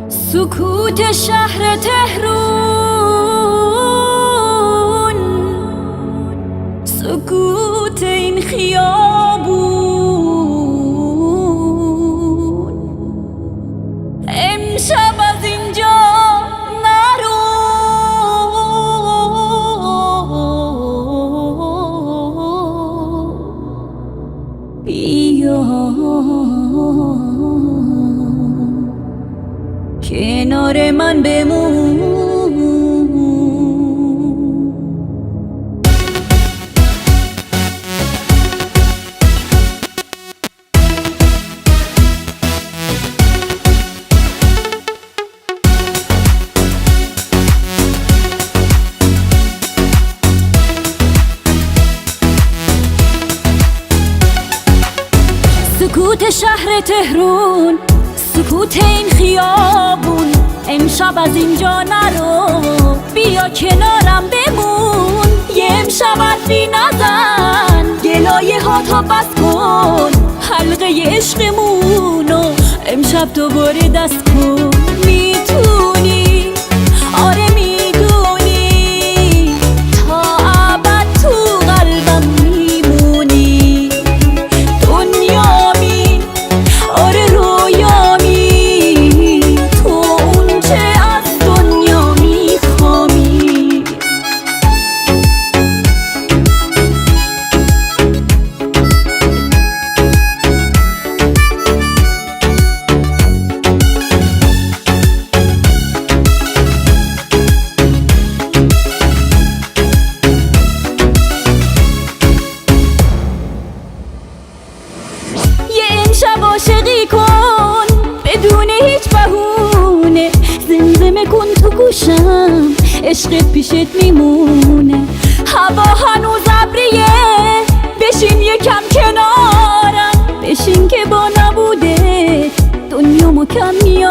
سکوت شهر تهرون، سکوت این خیابون، امشب از اینجا نرو، بیا کنار من بمون. سکوت شهر تهرون، سکوت این خیابون، امشب از اینجا نرو، بیا کنارم بمون. یه امشب عطری نزن، گلایه ها تا بس کن، حلقه عشقمونو امشب دوباره دست کن. میتونی، آره میدونی، تا ابد تو قلبم میمونی. دنیامی، آره رویامی، تو اون چه از دنیا میخوامی. شب عاشقی کن بدون هیچ بهونه، زمزمه کن تو گوشم عشقت پیشت میمونه. هوا هنوز ابریه، بشین یکم کنارم، بشین که با نبوده دنیا کم میاد.